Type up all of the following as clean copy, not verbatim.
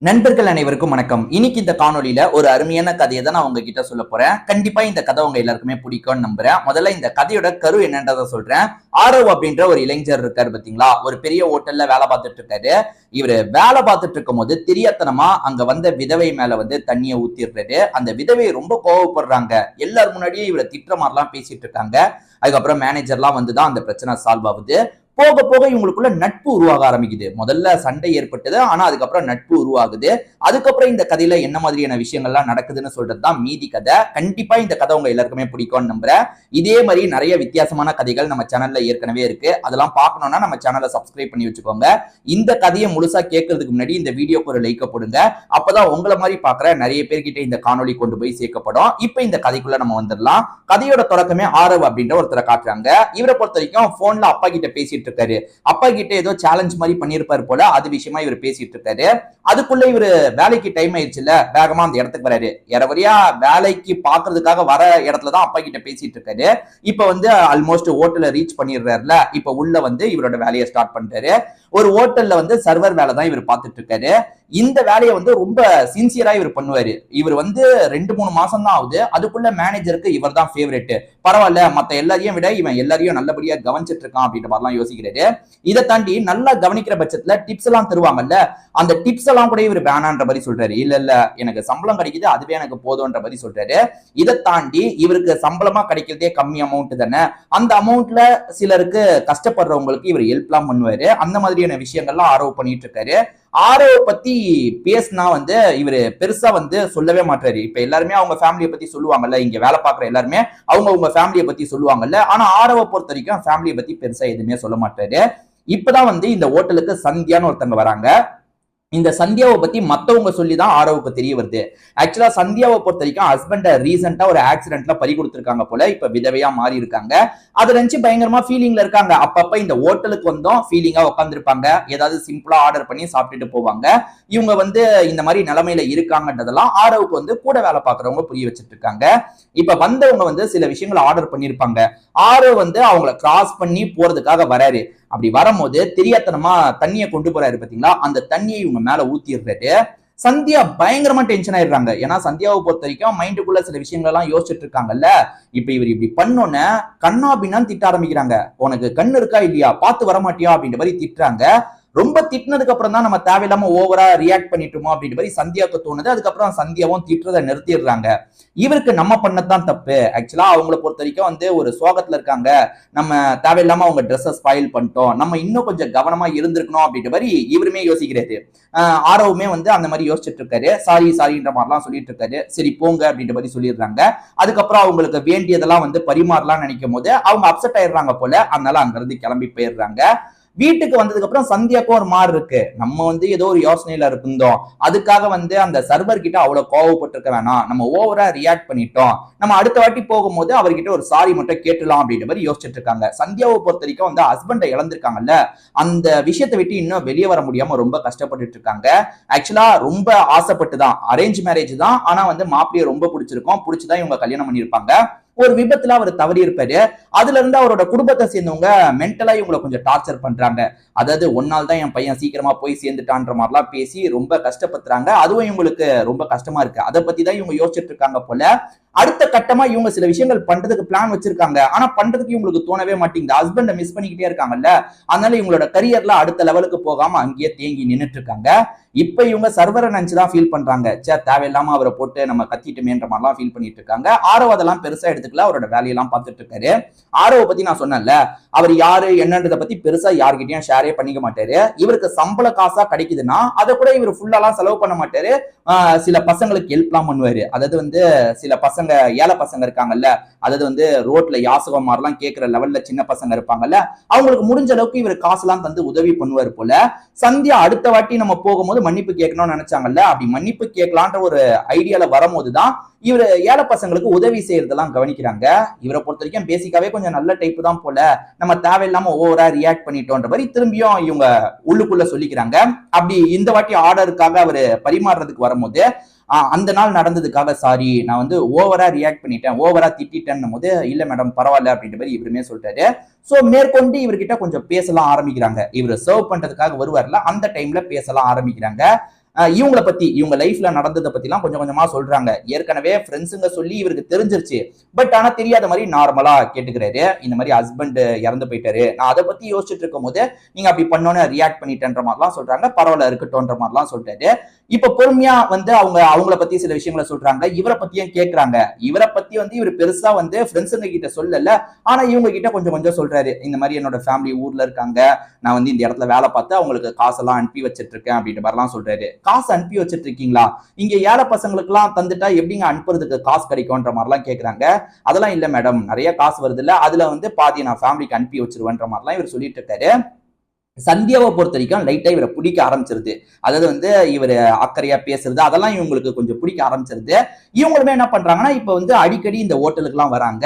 நண்பர்கள் அனைவருக்கும் வணக்கம். இன்னைக்கு இந்த காணொலியில ஒரு அருமையான கதையை தான் நான் உங்ககிட்ட சொல்ல போறேன். கண்டிப்பா இந்த கதை உங்க எல்லாருக்குமே பிடிக்கும்னு நம்புறேன். முதல்ல இந்த கதையோட கரு என்னன்றத சொல்றேன். ஆரவ் அப்படின்ற ஒரு இளைஞர் இருக்காரு பாத்தீங்களா, ஒரு பெரிய ஹோட்டல்ல வேலை பார்த்துட்டு இருக்காரு. இவரு வேலை பார்த்துட்டு இருக்கும் போது தெரியாத்தனமா அங்க வந்த விதவை மேல தண்ணியை ஊத்திடுறாரு. அந்த விதவை ரொம்ப கோவப்படுறாங்க. எல்லாரும் முன்னாடியே இவரை திட்டுற மாதிரிலாம் பேசிட்டு இருக்காங்க. அதுக்கப்புறம் மேனேஜர்லாம் வந்துதான் அந்த பிரச்சனை சால்வ் ஆகுது. போக போக இவங்களுக்குள்ள நட்பு உருவாக ஆரம்பிக்குது. முதல்ல சண்டை ஏற்பட்டது, ஆனா அதுக்கப்புறம் நட்பு உருவாகுது. அதுக்கப்புறம் இந்த கதையில என்ன மாதிரியான விஷயங்கள்லாம் நடக்குதுன்னு சொல்றதுதான் மீதி கதை. கண்டிப்பா இந்த கதை உங்க எல்லாருக்குமே பிடிக்கும்னு நம்புறேன். இதே மாதிரி நிறைய வித்தியாசமான கதைகள் நம்ம சேனல்ல ஏற்கனவே இருக்கு. அதெல்லாம் பார்க்கணும்னா நம்ம சேனலை சப்ஸ்கிரைப் பண்ணி வச்சுக்கோங்க. இந்த கதையை முழுசா கேட்கறதுக்கு முன்னாடி இந்த வீடியோக்கு ஒரு லைக் போடுங்க. அப்பதான் உங்களை மாதிரி பாக்குற நிறைய பேர்கிட்ட இந்த காணொலி கொண்டு போய் சேர்க்கப்படும். இப்ப இந்த கதைக்குள்ள நம்ம வந்துடலாம். கதையோட தொடக்கமே ஆரவ் அப்படின்ற ஒருத்தரை காட்டுறாங்க. இவரை பொறுத்த வரைக்கும் போன்ல அப்பா கிட்ட பேசிட்டு இருக்காரு. அப்பா கிட்ட ஏதோ சேலஞ்ச் மாதிரி பண்ணிருப்பாரு போல. அது விஷயமா இவர் பேசிட்டு இருக்காரு. அதுக்குள்ள இவரு வேலைக்கு டைம் ஆயிடுச்சுல, வேகமா அந்த இடத்துக்கு வராரு. யாரவரியா வேலைக்கு பாக்குறதுக்காக வர இடத்துலதான் அப்பா கிட்ட பேசிட்டு இருக்காரு. இப்ப ஆல்மோஸ்ட் ஹோட்டல ரீச் பண்ணிடுறாருல. இப்ப உள்ள இவரோட வேலையை ஸ்டார்ட் பண்றாரு. ஒரு ஹோட்டல்ல சர்வர் வேலை தான் இவர் பார்த்துட்டு இருக்காரு. இந்த வேலையை ரொம்ப சின்சியரா இவர் பண்ணுவாரு. இவர் 2-3 மாசம் தான் ஆகுது. அதுக்குள்ள மேனேஜருக்கு இவர் தான் ஃபேவரட். பரவாயில்ல, மத்த எல்லாரையும் விட இவன் எல்லாரையும் நல்லபடியா கவனிச்சிட்டு இருக்கான் அப்படின்ற மாதிரிலாம் யோசிக்கிறாரு. இதை தாண்டி நல்லா கவனிக்கிற பட்சத்துல டிப்ஸ் எல்லாம் தருவாங்கல்ல, அந்த டிப்ஸ் எல்லாம் கூட இவர் வேணான்ற மாதிரி சொல்றாரு. இல்ல எனக்கு சம்பளம் கிடைக்குது, அதுவே எனக்கு போதும்ன்ற மாதிரி சொல்றாரு. இதை தாண்டி இவருக்கு சம்பளமா கிடைக்கிறதே கம்மி அமௌண்ட் தானே, அந்த அமௌண்ட்ல சிலருக்கு கஷ்டப்படுறவங்களுக்கு இவர் ஹெல்ப்லாம் பண்ணுவாரு. அந்த மாதிரியான விஷயங்கள்லாம் ஆர்வம் பண்ணிட்டு இருக்காரு. ஆரவ் பத்தி பேசினா இவரு பெருசா சொல்லவே மாட்டாரு. இப்ப எல்லாருமே அவங்க ஃபேமிலியை பத்தி சொல்லுவாங்கல்ல, இங்க வேலை பார்க்குற எல்லாருமே அவங்க ஃபேமிலியை பத்தி சொல்லுவாங்கல்ல. ஆனா ஆரவ பொறுத்த வரைக்கும் ஃபேமிலியை பத்தி பெருசா எதுவுமே சொல்ல மாட்டாரு. இப்பதான் இந்த ஹோட்டலுக்கு சந்தியான்னு ஒருத்தவங்க வராங்க. இந்த சந்தியாவை பத்தி மத்தவங்க சொல்லிதான் ஆரவுக்கு தெரிய வருது. ஆக்சுவலா சந்தியாவை பொறுத்த வரைக்கும் ஹஸ்பண்ட ரீசெண்டா ஒரு ஆக்சிடென்ட்ல பறி கொடுத்திருக்காங்க போல. இப்ப விதவையா மாறி இருக்காங்க. அதை நினைச்சு பயங்கரமா ஃபீலிங்ல இருக்காங்க. அப்பப்ப இந்த ஹோட்டலுக்கு ஃபீலிங்கா உட்காந்துருப்பாங்க. ஏதாவது சிம்பிளா ஆர்டர் பண்ணி சாப்பிட்டுட்டு போவாங்க. இவங்க இந்த மாதிரி நிலைமையில இருக்காங்கன்றதெல்லாம் ஆரவுக்கு கூட வேலை பார்க்கறவங்க புரிய வச்சுட்டு இருக்காங்க. இப்ப வந்தவங்க சில விஷயங்களை ஆர்டர் பண்ணிருப்பாங்க. ஆரவ் அவங்கள கிராஸ் பண்ணி போறதுக்காக வராரு. அப்படி வரும்போது தெரியாத்தனமா தண்ணியை கொண்டு போறாரு பாத்தீங்களா, அந்த தண்ணியை இவங்க மேல ஊத்திடுறாரு. சந்தியா பயங்கரமா டென்ஷன் ஆயிடுறாங்க. ஏன்னா சந்தியாவை பொறுத்த வரைக்கும் மைண்டுக்குள்ள சில விஷயங்கள் எல்லாம் யோசிச்சுட்டு இருக்காங்கல்ல. இப்ப இவர் இப்படி பண்ணோன்னு கண்ணா பின்னான்னு திட்ட ஆரம்பிக்கிறாங்க. உனக்கு கண்ணு இருக்கா இல்லையா, பார்த்து வரமாட்டியா அப்படின்ற மாதிரி திட்டுறாங்க. ரொம்ப திட்டினதுக்கு அப்புறம் தான் நம்ம தேவையில்லாம ஓவரா ரியாக்ட் பண்ணிட்டோமோ அப்படின்ற மாதிரி சந்தியாவுக்கு தோணுது. அதுக்கப்புறம் சந்தியாவும் திட்டுறதை நிறுத்திடுறாங்க. இவருக்கு நம்ம பண்ணதான் தப்பு. ஆக்சுவலா அவங்கள பொறுத்த வரைக்கும் ஒரு சோகத்துல இருக்காங்க. நம்ம தேவையில்லாம அவங்க ட்ரெஸ்ஸை ஸ்பாயில் பண்ணிட்டோம், நம்ம இன்னும் கொஞ்சம் கவனமா இருந்திருக்கணும் அப்படின்ற மாதிரி இவருமே யோசிக்கிறாரு. ஆரவுமே அந்த மாதிரி யோசிச்சுட்டு இருக்காரு. சாரின்ற மாதிரிலாம் சொல்லிட்டு இருக்காரு. சரி போங்க அப்படின்ற மாதிரி சொல்லிடுறாங்க. அதுக்கப்புறம் அவங்களுக்கு வேண்டியதெல்லாம் பரிமாறலாம் நினைக்கும் போது அவங்க அப்செட் ஆயிடுறாங்க போல. அதனால அங்க இருந்து கிளம்பி போயிடுறாங்க. வீட்டுக்கு வந்ததுக்கு அப்புறம் சந்தியாக்கும் ஒரு மாதிரி இருக்கு. நம்ம ஏதோ ஒரு யோசனையில இருந்தோம், அதுக்காக அந்த சர்வர் கிட்ட அவ்வளவு கோவப்பட்டிருக்க வேணாம், நம்ம ஓவரா ரியாக்ட் பண்ணிட்டோம், நம்ம அடுத்த வாட்டி போகும்போது அவர்கிட்ட ஒரு சாரி மட்டும் கேட்டலாம் அப்படின்ற மாதிரி யோசிச்சுட்டு இருக்காங்க. சந்தியாவை பொறுத்த வரைக்கும் ஹஸ்பண்டை இழந்திருக்காங்கல்ல, அந்த விஷயத்தை விட்டு இன்னும் வெளியே வர முடியாம ரொம்ப கஷ்டப்பட்டுட்டு இருக்காங்க. ஆக்சுவலா ரொம்ப ஆசைப்பட்டு தான், அரேஞ்ச் மேரேஜ் தான், ஆனா மாப்பிள்ளைய ரொம்ப பிடிச்சிருக்கும், பிடிச்சுதான் இவங்க கல்யாணம் பண்ணியிருப்பாங்க. ஒரு விபத்துல அவர் தவறி இருப்பாரு. அதுல இருந்து அவரோட குடும்பத்தை சேர்ந்தவங்க மென்டலா இவங்களை கொஞ்சம் டார்ச்சர் பண்றாங்க. அதாவது ஒன்னால தான் என் பையன் சீக்கிரமா போய் சேர்ந்துட்டான்ற மாதிரிலாம் பேசி ரொம்ப கஷ்டப்படுத்துறாங்க. அதுவும் இவங்களுக்கு ரொம்ப கஷ்டமா இருக்கு. அதை பத்தி தான் இவங்க யோசிச்சுட்டு இருக்காங்க போல. அடுத்த கட்டமா இவங்க சில விஷயங்கள் பண்றதுக்கு பிளான் வச்சிருக்காங்க. ஆனா பண்றதுக்கு இவங்களுக்கு தோணவே மாட்டேங்குது. ஹஸ்பண்ட மிஸ் பண்ணிக்கிட்டே இருக்காங்கல்ல, அதனால இவங்களோட கரியர்ல அடுத்த லெவலுக்கு போகாம அங்கேயே தேங்கி நின்னுட்டு இருக்காங்க. இப்ப இவங்க சர்வரை நினைச்சுதான் ஃபீல் பண்றாங்க. தேவையில்லாம அவரை போட்டு நம்ம கத்திட்டுமேன்ற மாதிரிலாம் ஃபீல் பண்ணிட்டு இருக்காங்க. ஆரவ் அதெல்லாம் பெருசா எடுத்துக்கல, அவரோட வேலையெல்லாம் பார்த்துட்டு இருக்காரு. ஆரவ பத்தி நான் சொன்னேன்ல, அவர் யாரு என்னன்றத பத்தி பெருசா யார்கிட்டயும் ஷேரே பண்ணிக்க மாட்டாரு. இவருக்கு சம்பள காசா கிடைக்குதுன்னா அதை கூட இவர் ஃபுல்லாலாம் செலவு பண்ண மாட்டாரு. சில பசங்களுக்கு ஹெல்ப்லாம் பண்ணுவாரு. அதாவது சில பசங்க, ஏழை பசங்க இருக்காங்கல்ல, அதாவது ரோட்ல யாசகம் மாதிரிலாம் கேட்கிற லெவல்ல சின்ன பசங்க இருப்பாங்கல்ல, அவங்களுக்கு முடிஞ்ச அளவுக்கு இவர் காசுலாம் தந்து உதவி பண்ணுவார் போல. சந்தியா அடுத்த வாட்டி நம்ம போகும்போது மன்னிப்பு கேட்கணும்னு நினைச்சாங்கல்ல, அப்படி மன்னிப்பு கேட்கலான்ற ஒரு ஐடியால வரும்போதுதான் இவர் ஏழை பசங்களுக்கு உதவி செய்யறதெல்லாம் கவனிக்கிறாங்க. இவரை பொறுத்த வரைக்கும் பேசிக்காவே கொஞ்சம் நல்ல டைப் தான் போல. நம்ம தேவையில்லாம ஓவரா ரியாக்ட் பண்ணிட்டோன்ற மாதிரி திரும்பியும் இவங்க உள்ளுக்குள்ள சொல்லிக்கிறாங்க. அப்படி இந்த வாட்டி ஆர்டருக்காக அவரு பரிமாறுறதுக்கு வரும்போது அந்த நாள் நடந்ததுக்காக சாரி, நான் ஓவரா ரியாக்ட் பண்ணிட்டேன், ஓவரா திட்டேன் போது இல்ல மேடம் பரவாயில்ல அப்படின்ற மாதிரி இவருமே சொல்லிட்டாரு. சோ மேற்கொண்டு இவர்கிட்ட கொஞ்சம் பேசலாம் ஆரம்பிக்கிறாங்க. இவர் சர்வ் பண்றதுக்காக வருவார்ல, அந்த டைம்ல பேசலாம் ஆரம்பிக்கிறாங்க. இவங்களை பத்தி இவங்க லைஃப்ல நடந்ததை பத்தி எல்லாம் கொஞ்சம் கொஞ்சமா சொல்றாங்க. ஏற்கனவே ஃப்ரெண்ட்ஸுங்க சொல்லி இவருக்கு தெரிஞ்சிருச்சு. பட் ஆனா தெரியாத மாதிரி நார்மலா கேட்டுக்கிறாரு. இந்த மாதிரி ஹஸ்பண்ட் இறந்து போயிட்டாரு, நான் அதை பத்தி யோசிச்சுட்டு இருக்கும் போது நீங்க அப்படி பண்ணோன்னு ரியாக்ட் பண்ணிட்டேன்ற மாதிரிலாம் சொல்றாங்க. பரவாயில்ல இருக்கட்டும்ன்ற மாதிரிலாம் சொல்லிட்டாரு. இப்ப பொறுமையா வந்து அவங்கள பத்தி சில விஷயங்களை சொல்றாங்க. இவரை பத்தியும் கேட்கறாங்க. இவரை பத்தி வந்து இவர் பெருசா வந்து ஃப்ரெண்ட்ஸுங்க கிட்ட சொல்லல, ஆனா இவங்க கிட்ட கொஞ்சம் கொஞ்சம் சொல்றாரு. இந்த மாதிரி என்னோட ஃபேமிலி ஊர்ல இருக்காங்க, நான் வந்து இந்த இடத்துல வேலை பார்த்து அவங்களுக்கு காசெல்லாம் அனுப்பி வச்சிட்டு இருக்கேன் அப்படின்ற மாதிரிலாம் சொல்றாரு. காசு அனுப்பி வச்சிட்டு இருக்கீங்களா? இங்க ஏழை பசங்களுக்கு எல்லாம் தந்துட்டா எப்படிங்க அனுப்புறதுக்கு காசு கிடைக்கும்ன்ற மாதிரிலாம் கேட்கறாங்க. அதெல்லாம் இல்ல மேடம், நிறைய காசு வருது இல்ல, அதுல வந்து பாதி நான் ஃபேமிலிக்கு அனுப்பி வச்சிருவேன்ற மாதிரிலாம் இவர் சொல்லிட்டு இருக்காரு. சந்தியாவை பொறுத்த வரைக்கும் லைட்டா இவரை பிடிக்க ஆரம்பிச்சிருது. அதாவது வந்து இவர் அக்கறையா பேசுறது அதெல்லாம் இவங்களுக்கு கொஞ்சம் பிடிக்க ஆரம்பிச்சிருது. இவங்களுமே என்ன பண்றாங்கன்னா இப்ப வந்து அடிக்கடி இந்த ஹோட்டலுக்கு எல்லாம் வராங்க.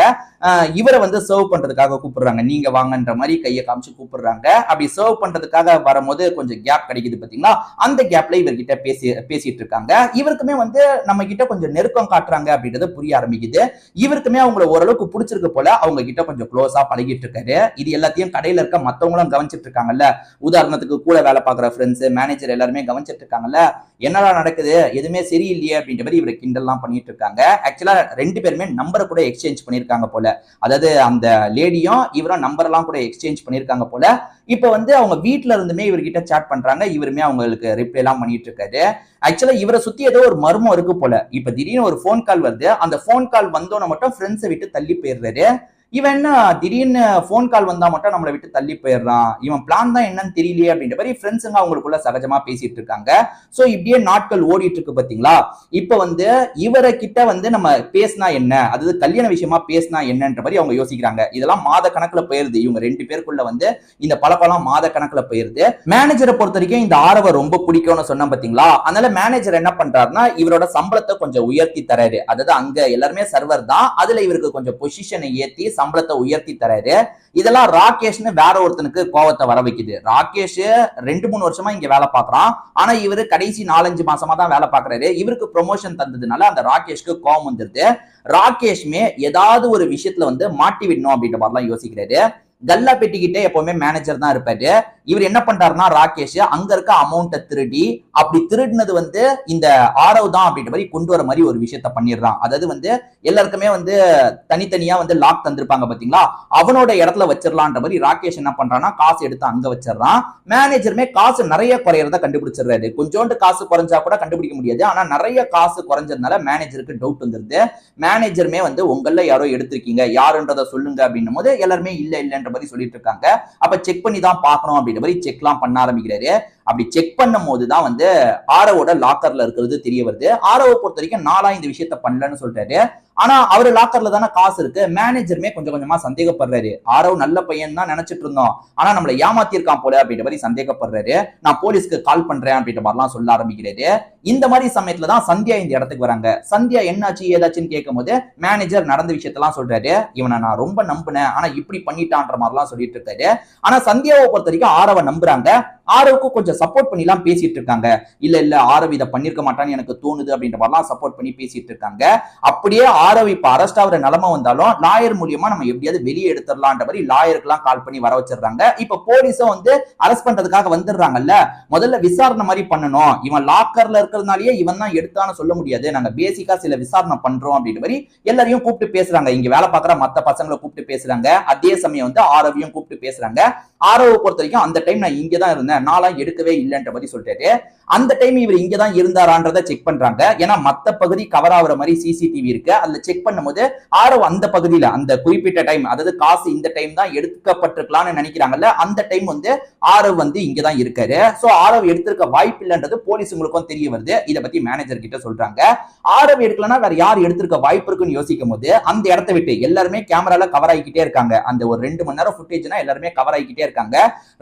இவரை வந்து சர்வ் பண்றதுக்காக கூப்பிடுறாங்க. நீங்க வாங்கன்ற மாதிரி கையை காமிச்சு கூப்பிடுறாங்க. அப்படி சர்வ் பண்றதுக்காக வரும்போது கொஞ்சம் கேப் கிடைக்குது பாத்தீங்களா, அந்த கேப்ல இவர்கிட்ட பேசிட்டு இருக்காங்க. இவருக்குமே வந்து நம்ம கிட்ட கொஞ்சம் நெருக்கம் காட்டுறாங்க அப்படின்றது புரிய ஆரம்பிக்குது. இவருக்குமே அவங்கள ஓரளவுக்கு பிடிச்சிருக்கு போல, அவங்க கிட்ட கொஞ்சம் க்ளோஸா பழகிட்டு இருக்காரு. இது எல்லாத்தையும் கடையில இருக்க மத்தவங்களும் கவனிச்சிட்டு இருக்காங்கல்ல. உதாரணத்துக்கு கூட வேலை பார்க்குற ஃப்ரெண்ட்ஸ், மேனேஜர் எல்லாருமே கவனிச்சிட்டு இருக்காங்கல்ல. என்னடா நடக்குது, எதுவுமே சரியில்லையே அப்படின்ற மாதிரி இவரை கிண்டல்லாம் பண்ணிட்டு இருக்காங்க. ஆக்சுவலா 2 பேருமே நம்பரை கூட எக்ஸ்சேஞ்ச் பண்ணிருக்காங்க போல. அதாவது அந்த லேடியும் இவரும் நம்பர் எல்லாம் கூட எக்ஸ்சேஞ்ச் பண்ணிருக்காங்க போல. இப்ப வந்து அவங்க வீட்டுல இருந்துமே இவர்கிட்ட சாட் பண்றாங்க. இவருமே அவங்களுக்கு ரிப்ளை எல்லாம் பண்ணிட்டு இருக்காரு. ஆக்சுவலா இவரை சுத்தி ஏதோ ஒரு மர்மம் இருக்கு போல. இப்ப திடீர்னு ஒரு போன் கால் வருது. அந்த போன் கால் வந்தோன்னு மட்டும் ஃப்ரெண்ட்ஸை விட்டு தள்ளி போயிடுறாரு. இவன் என்ன திடீர்னு போன் கால் வந்தா மட்டும் நம்மளை விட்டு தள்ளி போயிடுறான், இவன் பிளான் தான் என்னன்னு தெரியலையே அப்படின்ற மாதிரி ஃப்ரெண்ட்ஸுங்க அவங்களுக்குள்ள சகஜமா பேசிட்டு இருக்காங்க. சோ இப்படியே நாட்கள் ஓடிட்டு இருக்கு பாத்தீங்களா. இப்ப வந்து இவரை கிட்ட வந்து நம்ம பேசினா என்ன, அதாவது கல்யாண விஷயமா பேசினா என்னன்ற மாதிரி அவங்க யோசிக்கிறாங்க. இதெல்லாம் மாத கணக்குல போயிருது. இவங்க 2 பேருக்குள்ள வந்து இந்த பழக்கம் மாத கணக்குல போயிருது. மேனேஜரை பொறுத்த வரைக்கும் இந்த ஆரவ ரொம்ப பிடிக்கும்னு சொன்ன பாத்தீங்களா, அதனால மேனேஜர் என்ன பண்றாருன்னா இவரோட சம்பளத்தை கொஞ்சம் உயர்த்தி தராரு. அதாவது அங்க எல்லாருமே சர்வர் தான், அதுல இவருக்கு கொஞ்சம் பொசிஷனை ஏத்தி சம்பளத்தை உயர்த்தி தராரு. இதெல்லாம் ராகேஷ்னு வேற ஒருத்தனுக்கு கோவத்தை வர வைக்குது. ராகேஷ் 2-3 வருஷமா இங்க வேலை பார்க்கறான். ஆனா இவரு கடைசி 4-5 மாசமா தான் வேலை பார்க்கறாரு. இவருக்கு ப்ரொமோஷன் தந்ததுனால அந்த ராகேஷ்க்கு கோவம் வந்துருது. ராகேஷ்மே ஏதாவது ஒரு விஷயத்துல வந்து மாட்டி விடணும் அப்படின்ற மாதிரிலாம் யோசிக்கிறாரு. கல்லா பெட்டிக்கிட்டே எப்பவுமே மேனேஜர் தான் இருப்பாரு. இவர் என்ன பண்றாருன்னா ராகேஷ் அங்க இருக்க அமௌண்ட்டை திருடி, அப்படி திருடினது வந்து இந்த ஆரவ் தான் அப்படின்ற மாதிரி கொண்டு வர மாதிரி ஒரு விஷயத்த பண்ணிடுறான். அதாவது வந்து எல்லாருக்குமே வந்து தனித்தனியா வந்து லாக் தந்திருப்பாங்க பாத்தீங்களா, அவனோட இடத்துல வச்சிடலான்ற மாதிரி ராகேஷ் என்ன பண்றான்னா காசு எடுத்து அங்க வச்சிடறான். மேனேஜருமே காசு நிறைய குறையறத கண்டுபிடிச்சிடுறாரு. கொஞ்சோண்டு காசு குறைஞ்சா கூட கண்டுபிடிக்க முடியாது, ஆனா நிறைய காசு குறைஞ்சதுனால மேனேஜருக்கு டவுட் வந்துருது. மேனேஜருமே வந்து உங்கள யாரோ எடுத்திருக்கீங்க, யாருன்றத சொல்லுங்க அப்படின்னும் போது எல்லாருமே இல்ல இல்லன்ற மாதிரி சொல்லிட்டு இருக்காங்க. அப்ப செக் பண்ணி தான் பார்க்கணும் அப்படின்ற மாதிரி செக்லாம் பண்ண ஆரம்பிக்கிறாரு. அப்படி செக் பண்ணும் போதுதான் வந்து ஆரவோட லாக்கர்ல இருக்கிறது தெரிய வருது. ஆரவை பொறுத்த வரைக்கும் நாளா இந்த விஷயத்த பண்ணலன்னு சொல்றாரு. ஆனா அவரு லாக்கர்ல தானே காசு இருக்கு. மேனேஜருமே கொஞ்சம் கொஞ்சமா சந்தேகப்படுறாரு. ஆரவ் நல்ல பையன் தான் நினைச்சிட்டு இருந்தோம், ஆனா நம்மளை ஏமாத்திருக்கான் போல அப்படின்ற மாதிரி சந்தேகப்படுறாரு. நான் போலீஸ்க்கு கால் பண்றேன் அப்படின்ற மாதிரிலாம் சொல்ல ஆரம்பிக்கிறாரு. இந்த மாதிரி சமயத்துலதான் சந்தியா இந்த இடத்துக்கு வராங்க. சந்தியா என்னாச்சு ஏதாச்சுன்னு கேட்கும் போது மேனேஜர் நடந்த விஷயத்தெல்லாம் சொல்றாரு. இவனை நான் ரொம்ப நம்பினேன், ஆனா இப்படி பண்ணிட்டான்ற மாதிரிலாம் சொல்லிட்டு இருக்காரு. ஆனா சந்தியாவை பொறுத்த வரைக்கும் ஆரவை நம்புறாங்க. ஆரவுக்கு கொஞ்சம் சப்போர்ட் பண்ணி எல்லாம் பேசிட்டு இருக்காங்க. இல்ல இல்ல ஆரவ் இதை பண்ணிருக்க மாட்டான்னு எனக்கு தோணுது அப்படின்ற மாதிரிலாம் சப்போர்ட் பண்ணி பேசிட்டு இருக்காங்க. அப்படியே ஆரவ் இப்ப அரெஸ்ட் ஆகிற நிலைமை வந்தாலும் லாயர் மூலியமா நம்ம எப்படியாவது வெளியே எடுத்துடலான்ற மாதிரி லாயருக்கு எல்லாம் கால் பண்ணி வர வச்சிடுறாங்க. இப்ப போலீஸும் வந்து அரெஸ்ட் பண்றதுக்காக வந்துடுறாங்கல்ல. முதல்ல விசாரணை மாதிரி பண்ணணும். இவன் லாக்கர்ல இருக்கிறதுனாலயே இவன் தான் எடுத்தான்னு சொல்ல முடியாது, நாங்க பேசிக்கா சில விசாரணை பண்றோம் அப்படின்ற மாதிரி எல்லாரையும் கூப்பிட்டு பேசுறாங்க. இங்க வேலை பார்க்குற மத்த பசங்களை கூப்பிட்டு பேசுறாங்க. அதே சமயம் வந்து ஆரவையும் கூப்பிட்டு பேசுறாங்க. ஆரவை பொறுத்த வரைக்கும் அந்த டைம் நான் இங்கதான் இருந்தேன், நான்லாம் எடுக்கவே இல்லைன்ற மாதிரி சொல்லிட்டாரு. அந்த டைம் இவர் இங்கதான் இருந்தாரான்றதை செக் பண்றாங்க. ஏன்னா மத்த பகுதி கவர் ஆகுற மாதிரி சிசிடிவி இருக்கு. அதுல செக் பண்ணும்போது ஆரவ் அந்த பகுதியில அந்த குறிப்பிட்ட டைம், அதாவது காசு இந்த டைம் தான் எடுக்கப்பட்டிருக்கலாம்னு நினைக்கிறாங்கல்ல, அந்த டைம் வந்து ஆரவ் வந்து இங்கதான் இருக்காரு. சோ ஆரவ் எடுத்திருக்க வாய்ப்பு இல்லைன்றது போலீஸுங்களுக்கும் தெரிய வருது. இதை பத்தி மேனேஜர் கிட்ட சொல்றாங்க. ஆரவ் எடுக்கலன்னா வேற யார் எடுத்திருக்க வாய்ப்பு இருக்குன்னு யோசிக்கும் போது அந்த இடத்தை விட்டு எல்லாருமே கேமரால கவர் ஆகிக்கிட்டே இருக்காங்க. அந்த ஒரு 2 மணி நேரம் ஃபுட்டேஜ்னா எல்லாருமே கவர் ஆகிக்கிட்டே இருக்காங்க.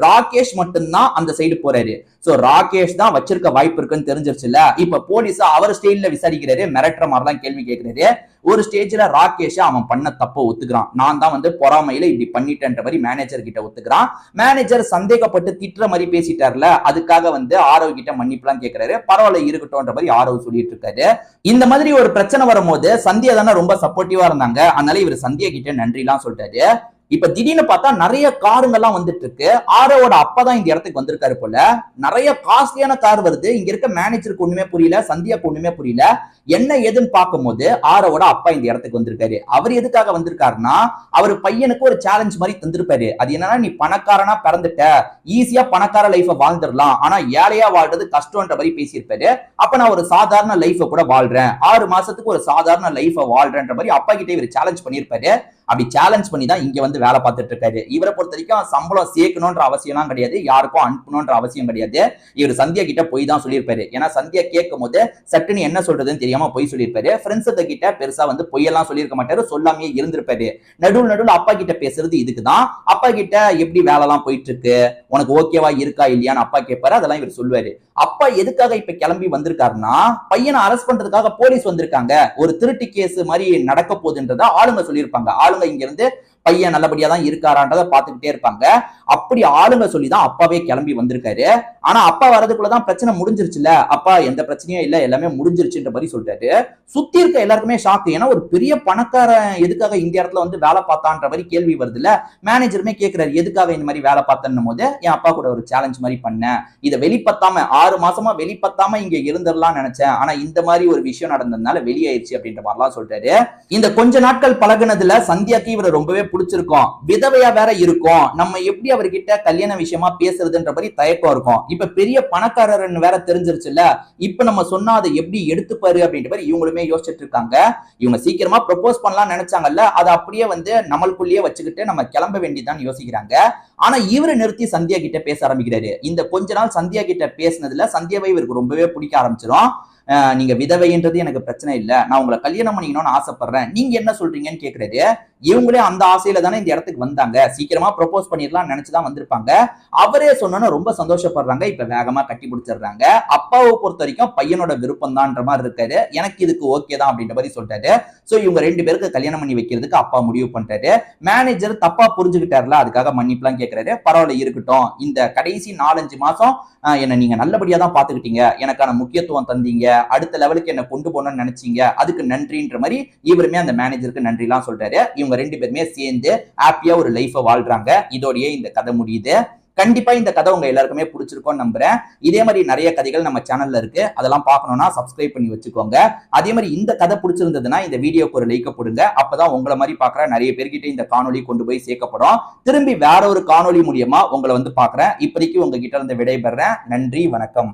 ராகேஷ் மட்டும்தான் அந்த சைடு போறாரு. சோ ராகேஷ் தான் வச்சிருக்க வாய்ப்பு இருக்குன்னு தெரிஞ்சிருச்சுல. இப்ப போலீஸ் அவர் ஸ்டைல்ல விசாரிக்கிறாரு, மிரட்டுற மாதிரிலாம் கேள்வி கேட்கிறாரு. ஒரு ஸ்டேஜ்ல ராகேஷ் அவன் பண்ண தப்ப ஒத்துக்கிறான். நான் தான் வந்து பொறாமையில இப்படி பண்ணிட்டேன்ற மாதிரி மேனேஜர் கிட்ட ஒத்துக்கிறான். மேனேஜர் சந்தேகப்பட்டு திட்டுற மாதிரி பேசிட்டார்ல, அதுக்காக வந்து ஆரவ் கிட்ட மன்னிப்புலாம் கேட்கிறாரு. பரவாயில்ல இருக்கட்டும்ன்ற மாதிரி ஆரவ் சொல்லிட்டு இருக்காரு. இந்த மாதிரி ஒரு பிரச்சனை வரும்போது சந்தியா தானே ரொம்ப சப்போர்ட்டிவா இருந்தாங்க. அதனால இவர் சந்தியா கிட்ட நன்றி எல்லாம் சொல்லிட்டாரு. இப்ப திடீர்னு பார்த்தா நிறைய காருங்கெல்லாம் வந்துட்டு இருக்கு. ஆரோவோட அப்பா தான் இந்த இடத்துக்கு வந்திருக்காரு போல. நிறைய காஸ்ட்லியான கார் வருது. இங்க இருக்க மேனேஜருக்கு ஒண்ணுமே புரியல, சந்தியாக்கு ஒண்ணுமே புரியல. என்ன ஏதுன்னு பார்க்கும்போது ஆரோவோட அப்பா இந்த இடத்துக்கு வந்திருக்காரு. அவர் எதுக்காக வந்திருக்காருன்னா, அவர் பையனுக்கு ஒரு சேலஞ்ச் மாதிரி தந்திருப்பாரு. அது என்னன்னா, நீ பணக்காரனா பிறந்துட்ட, ஈஸியா பணக்கார லைஃப வாழ்ந்துடலாம், ஆனா ஏழையா வாழ்றது கஷ்டம்ன்ற மாதிரி பேசியிருப்பாரு. அப்ப நான் ஒரு சாதாரண லைஃப கூட வாழ்றேன், 6 மாசத்துக்கு ஒரு சாதாரண லைஃப வாழ்றேன்ற மாதிரி அப்பா கிட்ட இவர் சேலஞ்ச் பண்ணியிருப்பாரு. அப்படி சேலஞ்ச் பண்ணி தான் இங்க வந்து வேலை பார்த்துட்டு இருக்காரு. இவரை பொறுத்த வரைக்கும் சம்பளம் சேர்க்கணும்ன்ற அவசியம்லாம் கிடையாது, யாருக்கும் அனுப்பணும்ன்ற அவசியம் கிடையாது. இவர் சந்தியா கிட்ட போய் தான் சொல்லியிருப்பாரு. ஏன்னா சந்தியா கேட்கும் போது சட்டுன்னு என்ன சொல்றதுன்னு தெரியாம போய் சொல்லியிருப்பாரு. ஃப்ரெண்ட்ஸ் கிட்ட பெருசா வந்து பொய்யெல்லாம் சொல்லியிருக்க மாட்டாரு, சொல்லாமே இருந்திருப்பாரு. நடுவில் அப்பா கிட்ட பேசுறது இதுக்குதான். அப்பா கிட்ட எப்படி வேலை எல்லாம் போயிட்டு இருக்கு, உனக்கு ஓகேவா இருக்கா இல்லையான்னு அப்பா கேட்பாரு. அதெல்லாம் இவர் சொல்லுவாரு. அப்பா எதுக்காக இப்ப கிளம்பி வந்திருக்காருன்னா, பையனை அரெஸ்ட் பண்றதுக்காக போலீஸ் வந்திருக்காங்க, ஒரு திருட்டு கேஸ் மாதிரி நடக்க போகுதுன்றத ஆளுங்க சொல்லியிருப்பாங்க. ஆளுங்க இங்க இருந்து பையன் நல்லபடியா தான் இருக்காரான்றத பாத்துக்கிட்டே இருப்பாங்க. அப்படி ஆளுங்க சொல்லிதான் அப்பாவே கிளம்பி வந்திருக்காரு. ஆனா அப்பா வரதுக்குள்ளதான் பிரச்சனை முடிஞ்சிருச்சுல. அப்பா எந்த பிரச்சனையும் இல்ல, எல்லாமே முடிஞ்சிருச்சுன்ற மாதிரி சொல்றாரு. சுத்தி இருக்க எல்லாருக்குமே ஷாக். ஏன்னா ஒரு பெரிய பணக்காரன் எதுக்காக இந்த இடத்துல வந்து வேலை பார்த்தான்ற மாதிரி கேள்வி வருது இல்ல. மேனேஜருமே கேட்கிறாரு, எதுக்காக இந்த மாதிரி வேலை பார்த்தேன்னு போது, என் அப்பா கூட ஒரு சேலஞ்ச் மாதிரி பண்ணேன், இதை வெளிப்பத்தாம 6 மாசமா வெளிப்பத்தாம இங்க இருந்துடலாம் நினைச்சேன், ஆனா இந்த மாதிரி ஒரு விஷயம் நடந்ததுனால வெளியாயிருச்சு அப்படின்ற மாதிரிலாம் சொல்றாரு. இந்த கொஞ்ச நாட்கள் பழகுனதுல சந்தியாக்கு இவரை ரொம்பவே பிடிச்சிருக்கும். விதவையா வேற இருக்கும், நம்ம எப்படி அவர்கிட்ட கல்யாண விஷயமா பேசுறதுன்ற மாதிரி தயக்கம் இருக்கும். இப்ப பெரிய பணக்காரர்னு வேற தெரிஞ்சிருச்சுல்ல, இப்ப நம்ம சொன்னா அதை எப்படி எடுத்துப்பாரு அப்படின்ற மாதிரி இவங்களுமே யோசிச்சுட்டு இருக்காங்க. இவங்க சீக்கிரமா ப்ரொபோஸ் பண்ணலாம் நினைச்சாங்கல்ல, அதை அப்படியே வந்து நம்மளுக்குள்ளேயே வச்சுக்கிட்டு நம்ம கிளம்ப வேண்டியதான் யோசிக்கிறாங்க. ஆனா இவரை நிறுத்தி சந்தியா கிட்ட பேச ஆரம்பிக்கிறாரு. இந்த கொஞ்ச நாள் சந்தியா கிட்ட பேசினதுல சந்தியாவை இவருக்கு ரொம்பவே பிடிக்க ஆரம்பிச்சிடும். நீங்க விதவைன்றது எனக்கு பிரச்சனை இல்ல, நான் உங்களை கல்யாணம் பண்ணிக்கணும்னு ஆசைப்படுறேன், நீங்க என்ன சொல்றீங்கன்னு கேக்குறாரு. இவங்களே அந்த ஆசையில தானே இந்த இடத்துக்கு வந்தாங்க, சீக்கிரமா ப்ரொபோஸ் பண்ணிடலாம் நினைச்சுதான் வந்திருப்பாங்க. அவரே சொன்னா ரொம்ப சந்தோஷப்படுறாங்க. இப்ப வேகமா கட்டி பிடிச்சிடுறாங்க. அப்பாவை பொறுத்த வரைக்கும் பையனோட விருப்பம் தான்ன்ற மாதிரி இருக்காரு. எனக்கு இதுக்கு ஓகே தான் அப்படின்ற மாதிரி சொல்றாரு. சோ இவங்க 2 பேருக்கு கல்யாணம் பண்ணி வைக்கிறதுக்கு அப்பா முடிவு பண்றாரு. மேனேஜர் தப்பா புரிஞ்சுக்கிட்டாருல, அதுக்காக மன்னிப்புலாம் கேட்கிறாரு. பரவாயில்ல இருக்கட்டும், இந்த கடைசி 4-5 மாசம் என்ன நீங்க நல்லபடியா தான் பாத்துக்கிட்டீங்க, எனக்கான முக்கியத்துவம் தந்தீங்க, அடுத்த லெவலுக்கு என்ன கொண்டு போகணும்னு நினைச்சீங்க, அதுக்கு நன்றின்ற மாதிரி இவருமே அந்த மேனேஜருக்கு நன்றி எல்லாம் சொல்றாரு. இவங்க 2 பேருமே சேர்ந்து ஹாப்பியா ஒரு லைஃப வாழ்றாங்க. இதோடயே இந்த கதை முடியுது. கண்டிப்பா இந்த கதை உங்க எல்லாருக்குமே பிடிச்சிருக்கும்னு நம்புறேன். இதே மாதிரி நிறைய கதைகள் நம்ம சேனல்ல இருக்கு, அதெல்லாம் பார்க்கணும்னா சப்ஸ்கிரைப் பண்ணி வச்சுக்கோங்க. அதே மாதிரி இந்த கதை பிடிச்சிருந்ததுன்னா இந்த வீடியோக்கு ஒரு லைக் போடுங்க. அப்பதான் உங்களை மாதிரி பாக்குற நிறைய பேர்கிட்ட இந்த காணொலி கொண்டு போய் சேர்க்கப்படும். திரும்பி வேற ஒரு காணொலி மூலியமா உங்களை வந்து பாக்குறேன். இப்போதைக்கு உங்ககிட்ட இருந்து விடைபெறேன். நன்றி, வணக்கம்.